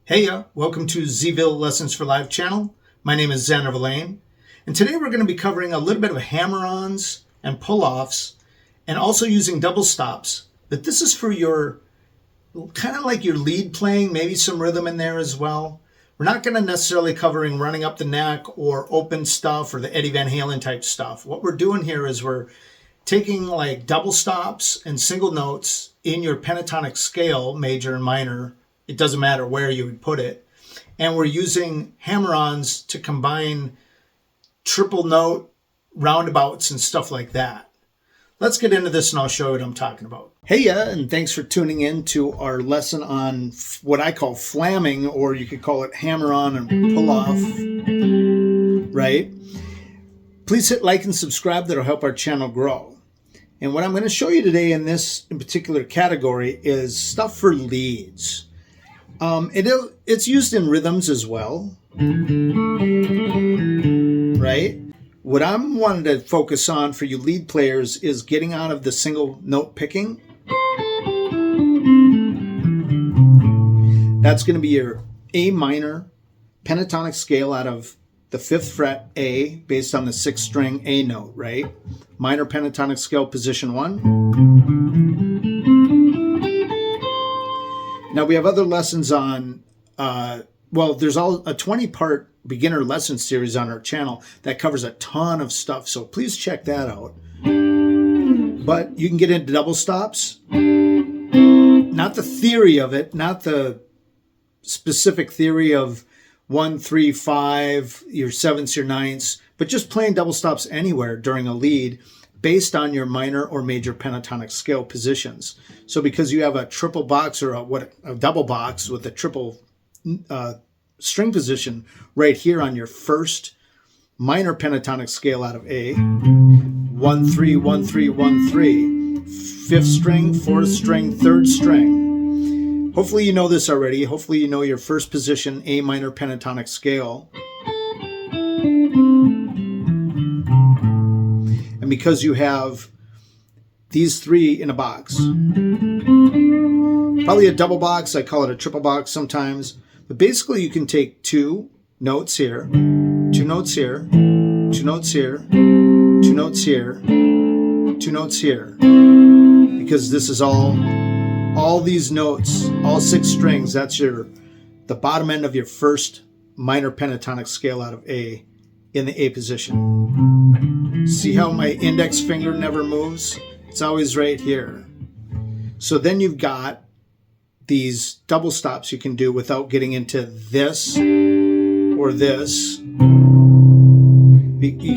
Hey welcome to Zville Lessons for Life channel. My name is Xander Verlaine, and today we're going to be covering a little bit of hammer-ons and pull-offs, and also using double stops. But this is for your, kind of like your lead playing, maybe some rhythm in there as well. We're not going to necessarily covering running up the neck or open stuff or the Eddie Van Halen type stuff. What we're doing here is we're taking like double stops and single notes in your pentatonic scale, major and minor. It doesn't matter where you would put it. And we're using hammer-ons to combine triple note roundabouts and stuff like that. Let's get into this and I'll show you what I'm talking about. Hey and thanks for tuning in to our lesson on what I call flamming, or you could call it hammer-on and pull-off, right? Please hit like and subscribe. That'll help our channel grow. And what I'm going to show you today in this in particular category is stuff for leads. It's used in rhythms as well, right? What I'm wanting to focus on for you lead players is getting out of the single note picking. That's going to be your A minor pentatonic scale out of the 5th fret A based on the 6th string A note, right? Minor pentatonic scale position 1. Now we have other lessons on, there's a 20-part beginner lesson series on our channel that covers a ton of stuff, so please check that out. But you can get into double stops, not the theory of it, not the specific theory of 1, 3, 5, your 7ths, your 9ths, but just playing double stops anywhere during a lead based on your minor or major pentatonic scale positions. So because you have a triple box or a double box with a triple string position right here on your first minor pentatonic scale out of A, 1, 3, 1, 3, 1, 3, 5th string, 4th string, 3rd string. Hopefully you know this already. Hopefully you know your first position A minor pentatonic scale. And because you have these three in a box, probably a double box, I call it a triple box sometimes, but basically you can take 2 notes here, 2 notes here, 2 notes here, 2 notes here, 2 notes here, because this is all these notes, all 6 strings, that's the bottom end of your first minor pentatonic scale out of A in the A position. See how my index finger never moves? It's always right here. So then you've got these double stops you can do without getting into this or this. You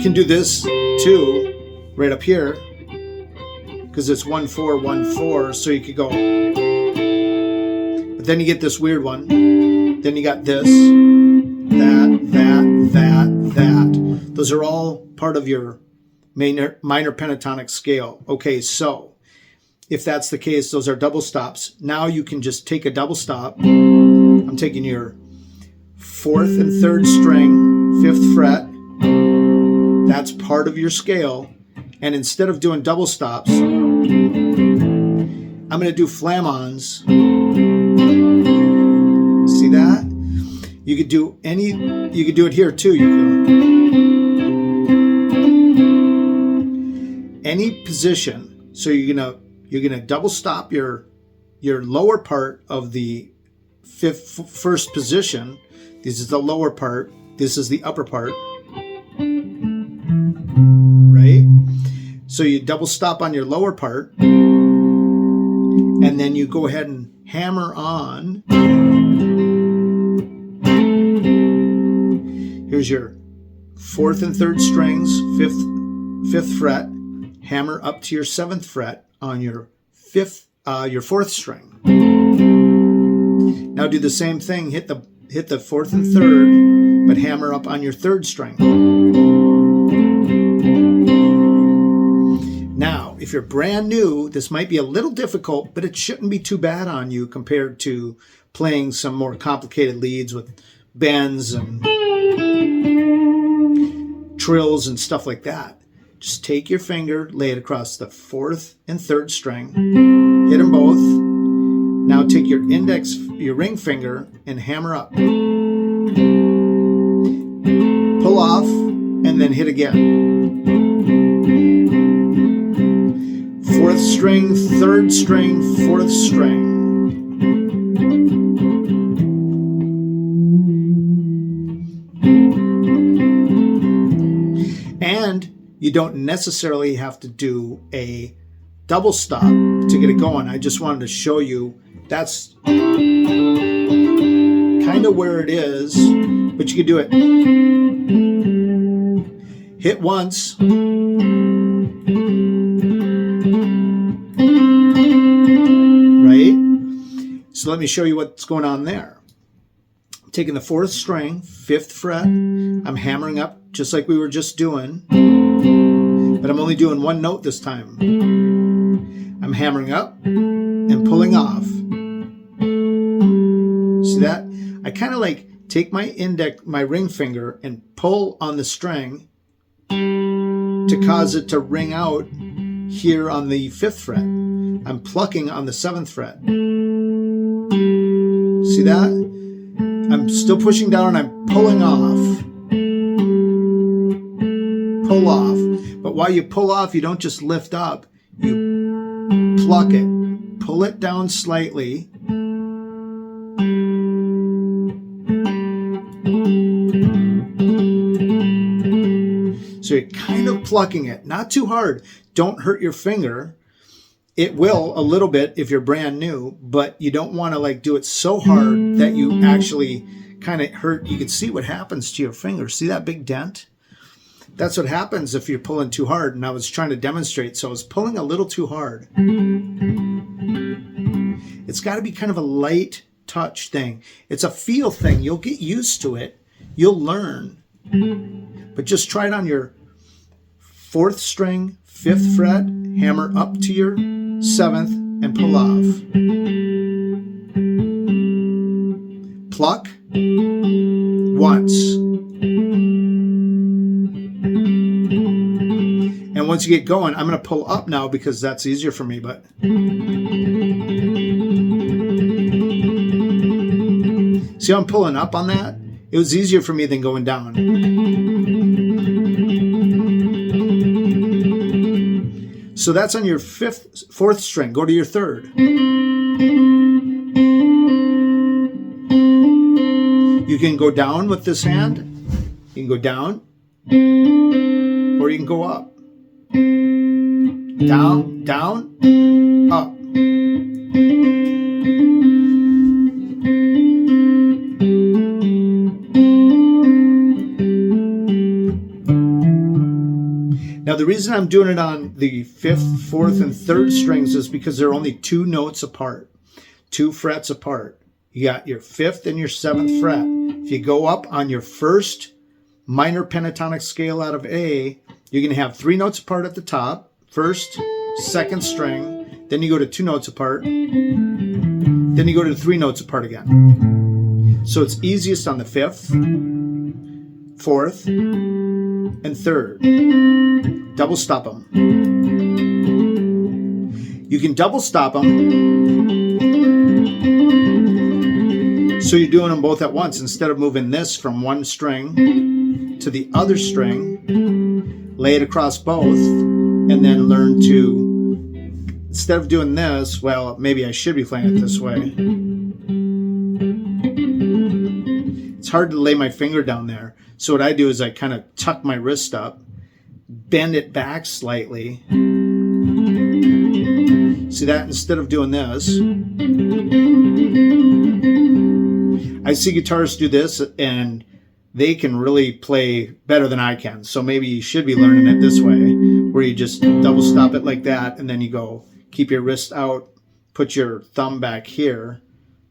can do this too, right up here, because it's 1, 4, 1, 4, so you could go. But then you get this weird one. Then you got this, that. Those are all part of your minor pentatonic scale. Okay, so if that's the case, those are double stops. Now you can just take a double stop. I'm taking your 4th and 3rd string, 5th fret. That's part of your scale. And instead of doing double stops, I'm going to do flam-ons. See that? You could do it here too. You could any position. So you're gonna double stop your lower part of the first position. This is the lower part. This is the upper part. Right? So you double stop on your lower part, and then you go ahead and hammer on. Here's your 4th and 3rd strings, 5th fret, hammer up to your 7th fret on your 4th string. Now do the same thing, hit the 4th and 3rd, but hammer up on your 3rd string. Now, if you're brand new, this might be a little difficult, but it shouldn't be too bad on you compared to playing some more complicated leads with bends and trills and stuff like that. Just take your finger, lay it across the 4th and 3rd string, hit them both. Now take your ring finger, and hammer up. Pull off, and then hit again. 4th string, 3rd string, 4th string. And you don't necessarily have to do a double stop to get it going. I just wanted to show you that's kind of where it is, but you can do it. Hit once. Right? So let me show you what's going on there. I'm taking the 4th string, 5th fret. I'm hammering up just like we were just doing, but I'm only doing one note this time. I'm hammering up and pulling off. See that? I kind of like take my ring finger and pull on the string to cause it to ring out here on the 5th fret. I'm plucking on the 7th fret. See that? I'm still pushing down and I'm pulling off. Pull off. But while you pull off, you don't just lift up. You pluck it. Pull it down slightly. So you're kind of plucking it. Not too hard. Don't hurt your finger. It will a little bit if you're brand new, but you don't want to like do it so hard that you actually kind of hurt. You can see what happens to your finger. See that big dent? That's what happens if you're pulling too hard. And I was trying to demonstrate, so I was pulling a little too hard. It's got to be kind of a light touch thing. It's a feel thing. You'll get used to it. You'll learn. But just try it on your 4th string, 5th fret, hammer up to your 7th, and pull off. Pluck once. And once you get going, I'm going to pull up now because that's easier for me, but see how I'm pulling up on that? It was easier for me than going down. So that's on your 4th string. Go to your 3rd. You can go down with this hand. You can go down, or you can go up. Down, down, up. Now the reason I'm doing it on the 5th, 4th, and 3rd strings is because they're only 2 notes apart, 2 frets apart. You got your 5th and your 7th fret. If you go up on your 1st minor pentatonic scale out of A, you're going to have 3 notes apart at the top, 1st, 2nd string, then you go to 2 notes apart, then you go to 3 notes apart again. So it's easiest on the 5th, 4th, and 3rd. Double stop them. You can double stop them so you're doing them both at once instead of moving this from one string to the other string. Lay it across both and then learn to, instead of doing this, well, maybe I should be playing it this way. It's hard to lay my finger down there. So what I do is I kind of tuck my wrist up, bend it back slightly. See that? Instead of doing this, I see guitarists do this and they can really play better than I can. So maybe you should be learning it this way, where you just double stop it like that, and then you go, keep your wrist out, put your thumb back here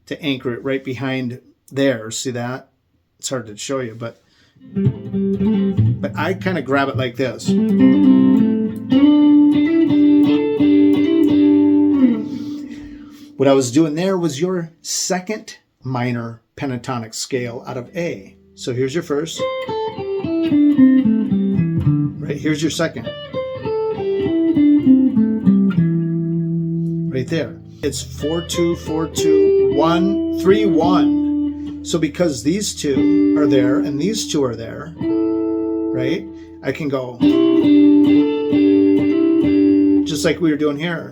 to anchor it right behind there. See that? It's hard to show you, but I kind of grab it like this. What I was doing there was your 2nd minor pentatonic scale out of A. So here's your 1st. Right, here's your 2nd. Right there. It's 4-2, 4-2, 1, 3, 1. So because these two are there and these two are there, right? I can go just like we were doing here.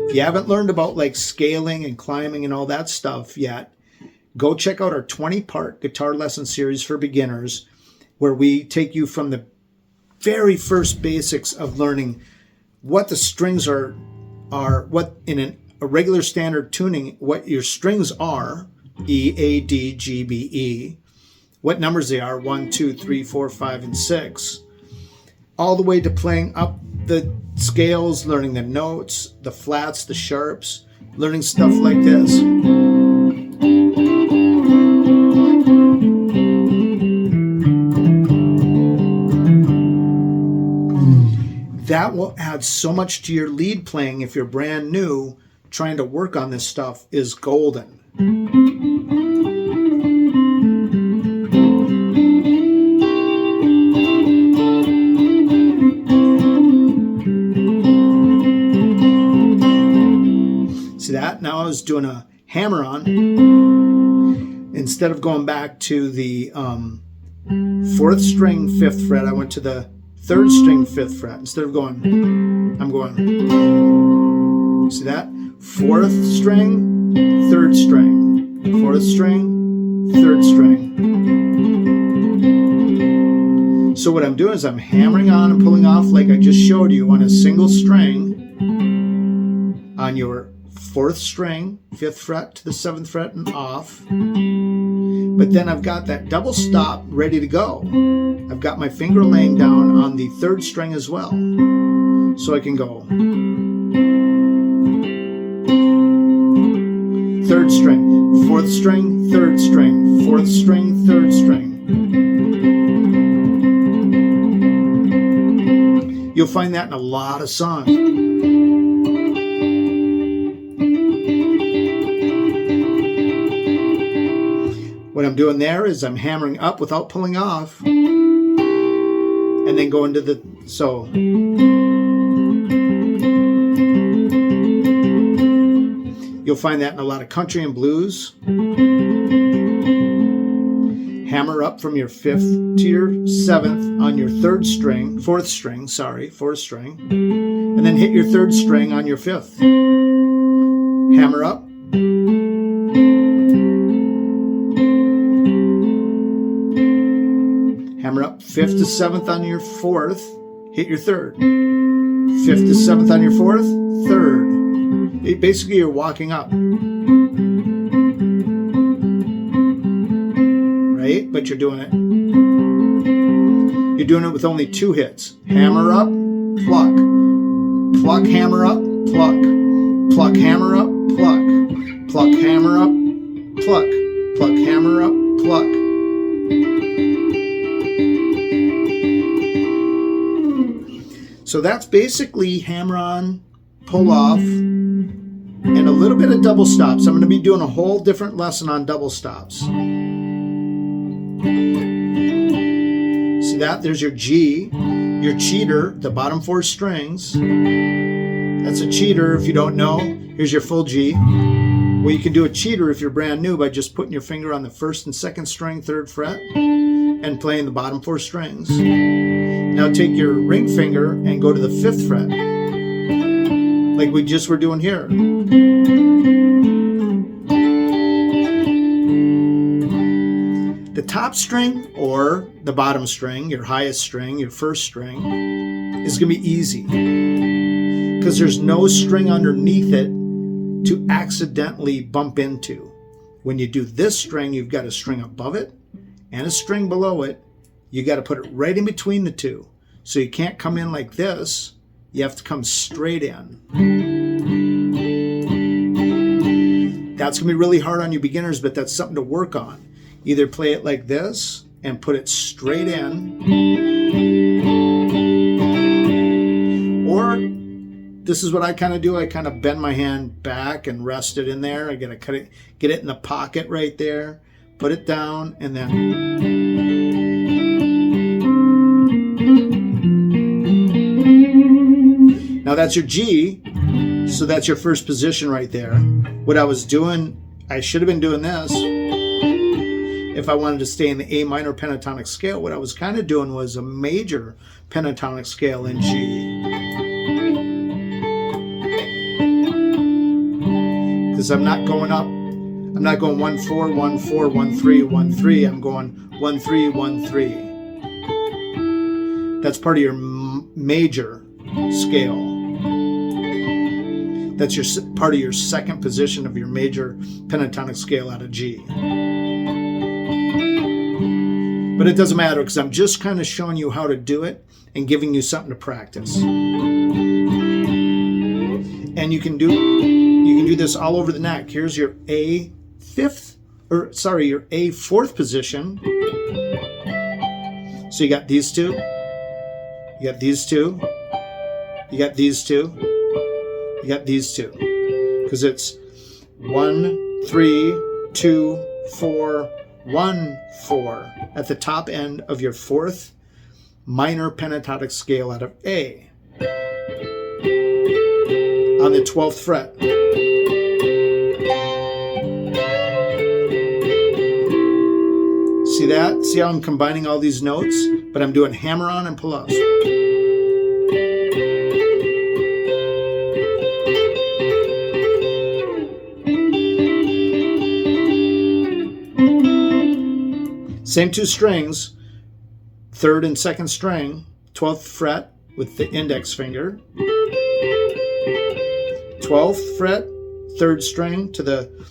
If you haven't learned about like scaling and climbing and all that stuff yet, go check out our 20-part guitar lesson series for beginners, where we take you from the very first basics of learning what the strings are what in a regular standard tuning, what your strings are, E, A, D, G, B, E, what numbers they are, 1, 2, 3, 4, 5, and 6, all the way to playing up the scales, learning the notes, the flats, the sharps, learning stuff like this. That will add so much to your lead playing if you're brand new. Trying to work on this stuff is golden. See that? Now I was doing a hammer-on. Instead of going back to the 4th string 5th fret, I went to the 3rd string 5th fret. Instead of going, I'm going, see that? 4th string, 3rd string, 4th string, 3rd string. So what I'm doing is I'm hammering on and pulling off like I just showed you on a single string on your 4th string, 5th fret to the 7th fret and off. But then I've got that double stop ready to go. I've got my finger laying down on the 3rd string as well. So I can go 3rd string, 4th string, 3rd string, 4th string, 3rd string. You'll find that in a lot of songs. What I'm doing there is I'm hammering up without pulling off, and then going to the, so. You'll find that in a lot of country and blues. Hammer up from your 5th to your 7th on your 3rd string, 4th string, sorry, 4th string, and then hit your 3rd string on your 5th. Hammer up. Hammer up 5th to 7th on your 4th, hit your 3rd. 5th to 7th on your 4th, 3rd. Basically, you're walking up. Right? But you're doing it. You're doing it with only 2 hits. Hammer up, pluck. Pluck, hammer up, pluck. Pluck, hammer up, pluck. Pluck, hammer up, pluck. Pluck, hammer up, pluck. So that's basically hammer on, pull off, and a little bit of double stops. I'm going to be doing a whole different lesson on double stops. See that? There's your G, your cheater, the bottom 4 strings. That's a cheater if you don't know. Here's your full G. Well, you can do a cheater if you're brand new by just putting your finger on the 1st and 2nd string, 3rd fret, and playing the bottom 4 strings. Now take your ring finger and go to the 5th fret, like we just were doing here. The top string or the bottom string, your highest string, your 1st string, is going to be easy because there's no string underneath it to accidentally bump into. When you do this string, you've got a string above it and a string below it. You got to put it right in between the two. So you can't come in like this. You have to come straight in. That's going to be really hard on you beginners, but that's something to work on. Either play it like this and put it straight in, or this is what I kind of do. I kind of bend my hand back and rest it in there. I got to cut it, get it in the pocket right there, put it down, and then Now that's your G, so that's your first position right there. What I was doing, I should have been doing this. If I wanted to stay in the A minor pentatonic scale, what I was kind of doing was a major pentatonic scale in G. Because I'm not going up, I'm not going 1 4 1 4 1 3 1 3. I'm going 1 3 1 3. That's part of your major scale. That's your part of your second position of your major pentatonic scale out of G. But it doesn't matter because I'm just kind of showing you how to do it and giving you something to practice. And you can do this all over the neck. Here's your A your A fourth position. So you got these two, you got these two, you got these two, you got these two. Because it's 1 3 2 4 1 4 at the top end of your fourth minor pentatonic scale out of A on the 12th fret. See that? See how I'm combining all these notes? But I'm doing hammer-on and pull-ups. Same two strings, third and second string, 12th fret with the index finger. 12th fret, third string to the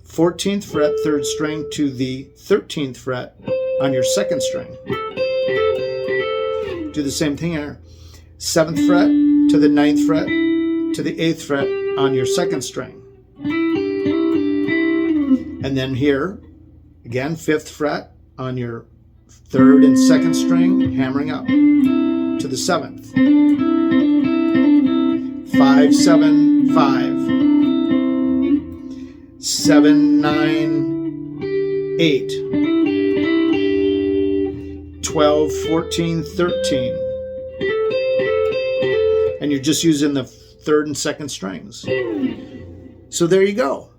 14th fret, third string to the 13th fret on your second string. Do the same thing here. 7th fret to the 9th fret to the 8th fret on your second string. And then here, again, 5th fret on your third and second string, hammering up to the 7th. 5 7 5. 7 9 8. 12 14 13. And you're just using the third and second strings. So there you go.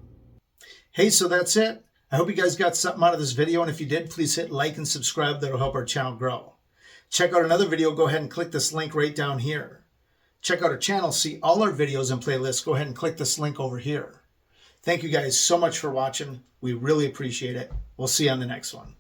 Hey, so that's it. I hope you guys got something out of this video, and if you did, please hit like and subscribe. That'll help our channel grow. Check out another video, go ahead and click this link right down here. Check out our channel, see all our videos and playlists, go ahead and click this link over here. Thank you guys so much for watching. We really appreciate it. We'll see you on the next one.